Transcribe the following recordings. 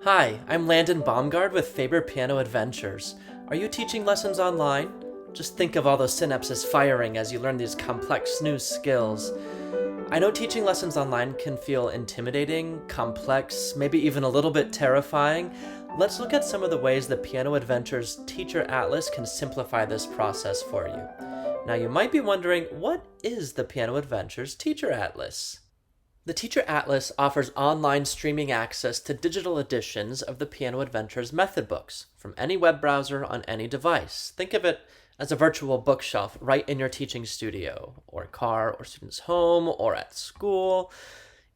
Hi, I'm Landon Baumgard with Faber Piano Adventures. Are you teaching lessons online? Just think of all those synapses firing as you learn these complex new skills. I know teaching lessons online can feel intimidating, complex, maybe even a little bit terrifying. Let's look at some of the ways the Piano Adventures Teacher Atlas can simplify this process for you. Now you might be wondering, what is the Piano Adventures Teacher Atlas? The Teacher Atlas offers online streaming access to digital editions of the Piano Adventures method books from any web browser on any device. Think of it as a virtual bookshelf right in your teaching studio, or car, or student's home, or at school.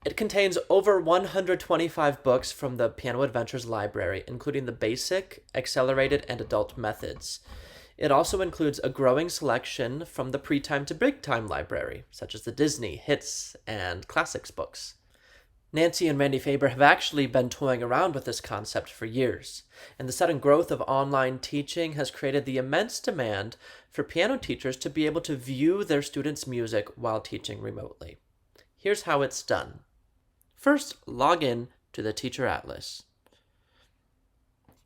It contains over 125 books from the Piano Adventures library, including the basic, accelerated, and adult methods. It also includes a growing selection from the pre-time to big time library, such as the Disney, Hits, and Classics books. Nancy and Randy Faber have actually been toying around with this concept for years, and the sudden growth of online teaching has created the immense demand for piano teachers to be able to view their students' music while teaching remotely. Here's how it's done. First, log in to the Teacher Atlas.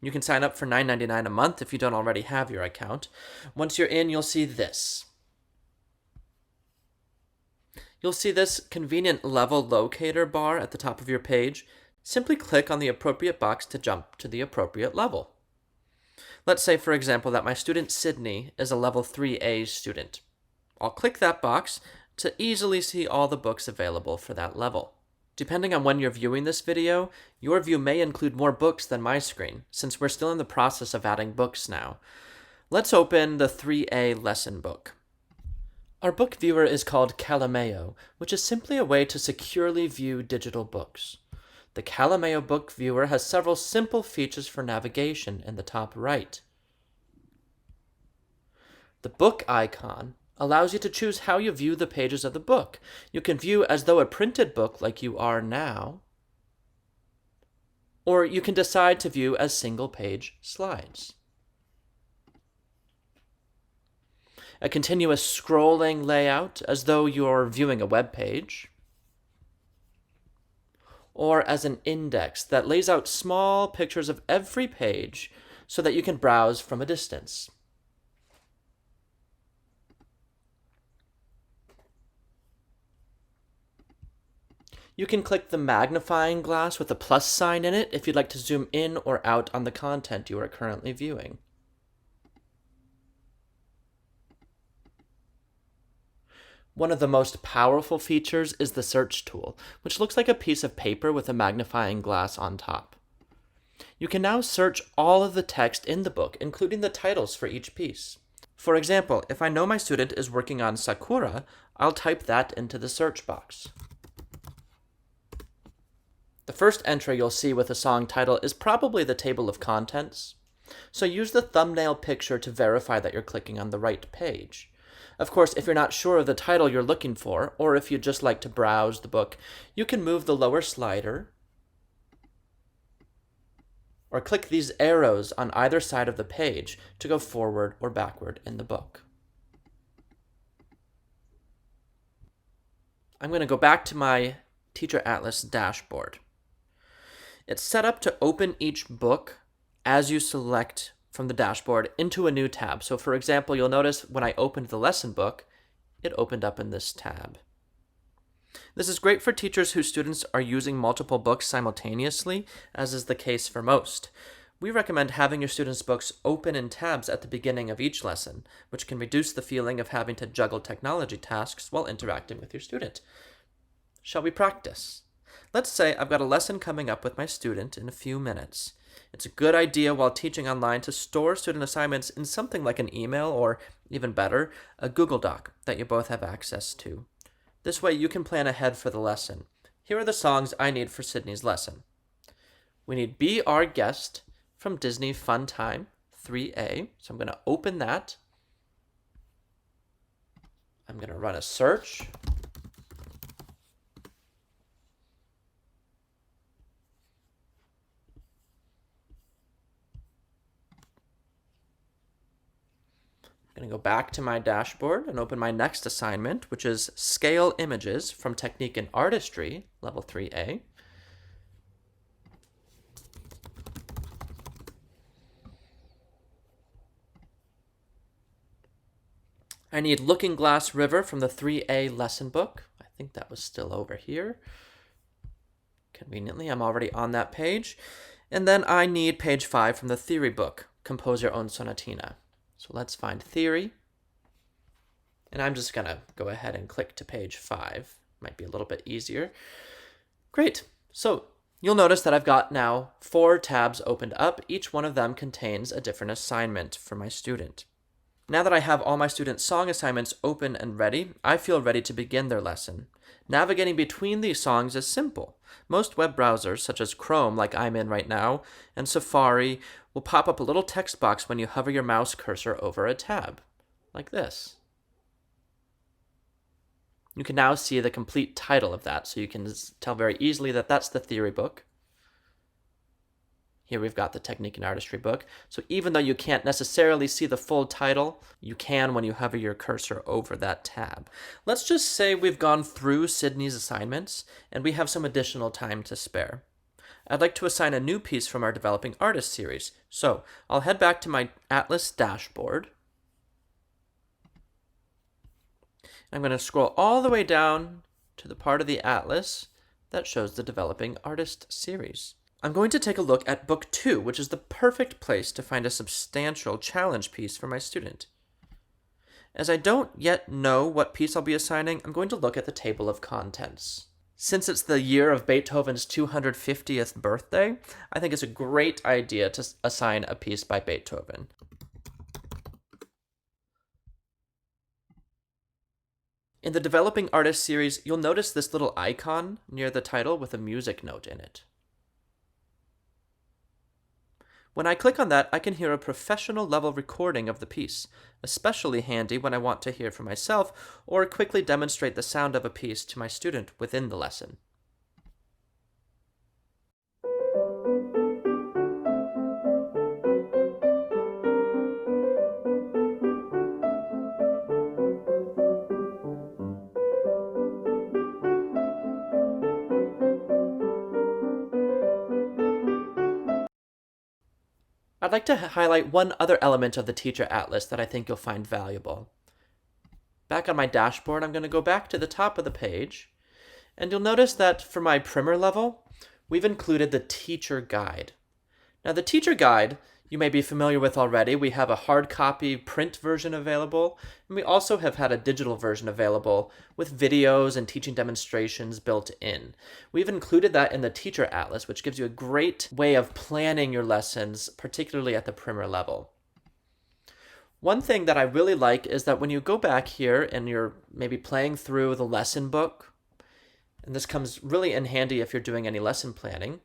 You can sign up for $9.99 a month if you don't already have your account. Once you're in, you'll see this. You'll see this convenient level locator bar at the top of your page. Simply click on the appropriate box to jump to the appropriate level. Let's say, for example, that my student Sydney is a level 3A student. I'll click that box to easily see all the books available for that level. Depending on when you're viewing this video, your view may include more books than my screen, since we're still in the process of adding books now. Let's open the 3A lesson book. Our book viewer is called Calameo, which is simply a way to securely view digital books. The Calameo book viewer has several simple features for navigation in the top right. The book icon allows you to choose how you view the pages of the book. You can view as though a printed book like you are now, or you can decide to view as single-page slides. A continuous scrolling layout as though you're viewing a web page, or as an index that lays out small pictures of every page so that you can browse from a distance. You can click the magnifying glass with a plus sign in it if you'd like to zoom in or out on the content you are currently viewing. One of the most powerful features is the search tool, which looks like a piece of paper with a magnifying glass on top. You can now search all of the text in the book, including the titles for each piece. For example, if I know my student is working on Sakura, I'll type that into the search box. The first entry you'll see with a song title is probably the table of contents, so use the thumbnail picture to verify that you're clicking on the right page. Of course, if you're not sure of the title you're looking for, or if you'd just like to browse the book, you can move the lower slider or click these arrows on either side of the page to go forward or backward in the book. I'm going to go back to my Teacher Atlas dashboard. It's set up to open each book as you select from the dashboard into a new tab. So for example, you'll notice when I opened the lesson book, it opened up in this tab. This is great for teachers whose students are using multiple books simultaneously, as is the case for most. We recommend having your students' books open in tabs at the beginning of each lesson, which can reduce the feeling of having to juggle technology tasks while interacting with your student. Shall we practice? Let's say I've got a lesson coming up with my student in a few minutes. It's a good idea while teaching online to store student assignments in something like an email or, even better, a Google Doc that you both have access to. This way you can plan ahead for the lesson. Here are the songs I need for Sydney's lesson. We need Be Our Guest from Disney Fun Time 3A. So I'm going to open that. I'm going to run a search. I'm going to go back to my dashboard and open my next assignment, which is Scale Images from Technique and Artistry, Level 3A. I need Looking Glass River from the 3A lesson book. I think that was still over here. Conveniently, I'm already on that page. And then I need page 5 from the theory book, Compose Your Own Sonatina. So let's find theory. And I'm just going to go ahead and click to page 5. Might be a little bit easier. Great. So you'll notice that I've got now 4 tabs opened up. Each one of them contains a different assignment for my student. Now that I have all my students' song assignments open and ready, I feel ready to begin their lesson. Navigating between these songs is simple. Most web browsers, such as Chrome, like I'm in right now, and Safari, will pop up a little text box when you hover your mouse cursor over a tab, like this. You can now see the complete title of that, so you can tell very easily that that's the theory book. Here we've got the Technique and Artistry book. So even though you can't necessarily see the full title, you can when you hover your cursor over that tab. Let's just say we've gone through Sydney's assignments and we have some additional time to spare. I'd like to assign a new piece from our Developing Artist series. So I'll head back to my Atlas dashboard. I'm going to scroll all the way down to the part of the Atlas that shows the Developing Artist series. I'm going to take a look at Book 2, which is the perfect place to find a substantial challenge piece for my student. As I don't yet know what piece I'll be assigning, I'm going to look at the table of contents. Since it's the year of Beethoven's 250th birthday, I think it's a great idea to assign a piece by Beethoven. In the Developing Artist series, you'll notice this little icon near the title with a music note in it. When I click on that, I can hear a professional level recording of the piece, especially handy when I want to hear for myself or quickly demonstrate the sound of a piece to my student within the lesson. I'd like to highlight one other element of the Teacher Atlas that I think you'll find valuable. Back on my dashboard, I'm going to go back to the top of the page, and you'll notice that for my primer level, we've included the Teacher Guide. Now, the Teacher Guide you may be familiar with already. We have a hard copy print version available, and we also have had a digital version available with videos and teaching demonstrations built in. We've included that in the Teacher Atlas, which gives you a great way of planning your lessons, particularly at the primer level. One thing that I really like is that when you go back here and you're maybe playing through the lesson book, and this comes really in handy if you're doing any lesson planning,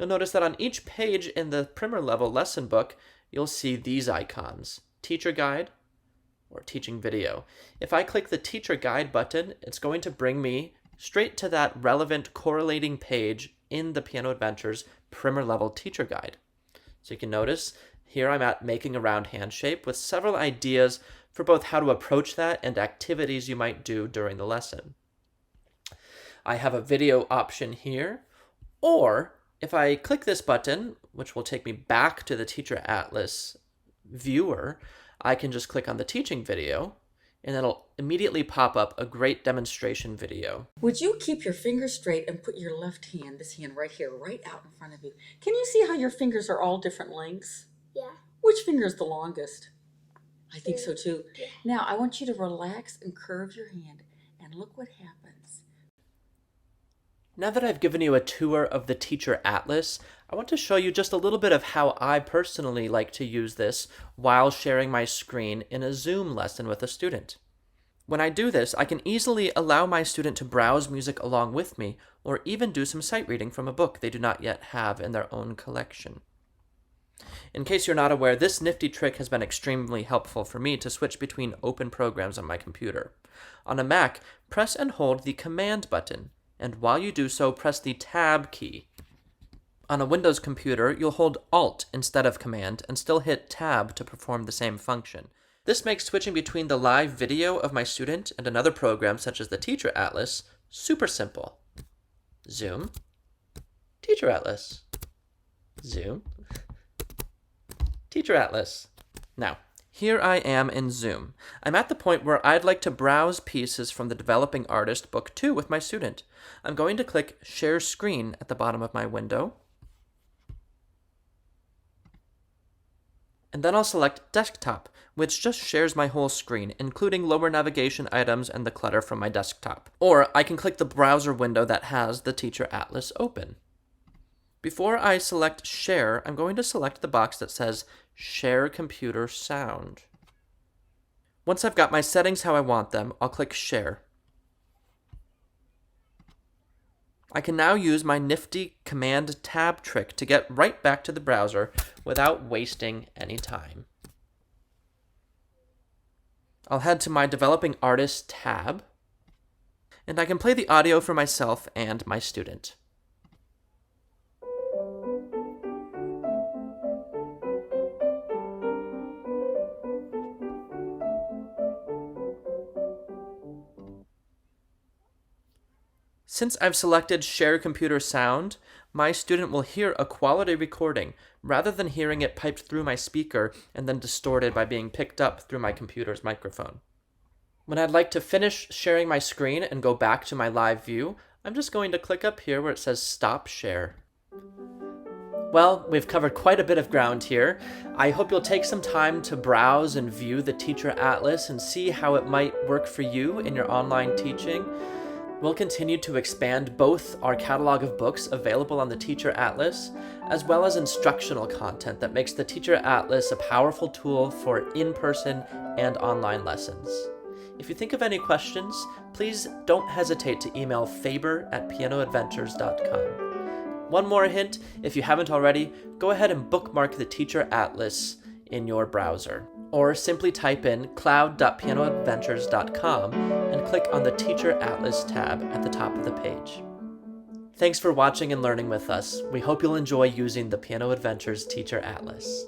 you'll notice that on each page in the primer level lesson book, you'll see these icons, Teacher Guide or Teaching Video. If I click the Teacher Guide button, it's going to bring me straight to that relevant correlating page in the Piano Adventures primer level Teacher Guide. So you can notice here I'm at Making a Round Hand Shape with several ideas for both how to approach that and activities you might do during the lesson. I have a video option here, or if I click this button, which will take me back to the Teacher Atlas viewer, I can just click on the teaching video, and it'll immediately pop up a great demonstration video. Would you keep your fingers straight and put your left hand, this hand right here, right out in front of you? Can you see how your fingers are all different lengths? Yeah. Which finger is the longest? I think so too. Yeah. Now, I want you to relax and curve your hand, and look what happens. Now that I've given you a tour of the Teacher Atlas, I want to show you just a little bit of how I personally like to use this while sharing my screen in a Zoom lesson with a student. When I do this, I can easily allow my student to browse music along with me, or even do some sight reading from a book they do not yet have in their own collection. In case you're not aware, this nifty trick has been extremely helpful for me to switch between open programs on my computer. On a Mac, press and hold the Command button, and while you do so, press the Tab key. On a Windows computer, you'll hold Alt instead of Command and still hit Tab to perform the same function. This makes switching between the live video of my student and another program such as the Teacher Atlas super simple. Zoom, Teacher Atlas, Zoom, Teacher Atlas. Now, Here I am in Zoom. I'm at the point where I'd like to browse pieces from the Developing Artist Book 2 with my student. I'm going to click Share Screen at the bottom of my window. And then I'll select Desktop, which just shares my whole screen, including lower navigation items and the clutter from my desktop. Or I can click the browser window that has the Teacher Atlas open. Before I select Share, I'm going to select the box that says Share Computer Sound. Once I've got my settings how I want them, I'll click Share. I can now use my nifty Command Tab trick to get right back to the browser without wasting any time. I'll head to my Developing Artist tab, and I can play the audio for myself and my student. Since I've selected Share Computer Sound, my student will hear a quality recording rather than hearing it piped through my speaker and then distorted by being picked up through my computer's microphone. When I'd like to finish sharing my screen and go back to my live view, I'm just going to click up here where it says Stop Share. Well, we've covered quite a bit of ground here. I hope you'll take some time to browse and view the Teacher Atlas and see how it might work for you in your online teaching. We'll continue to expand both our catalog of books available on the Teacher Atlas, as well as instructional content that makes the Teacher Atlas a powerful tool for in-person and online lessons. If you think of any questions, please don't hesitate to email faber@pianoadventures.com. One more hint, if you haven't already, go ahead and bookmark the Teacher Atlas in your browser, or simply type in cloud.pianoadventures.com and click on the Teacher Atlas tab at the top of the page. Thanks for watching and learning with us. We hope you'll enjoy using the Piano Adventures Teacher Atlas.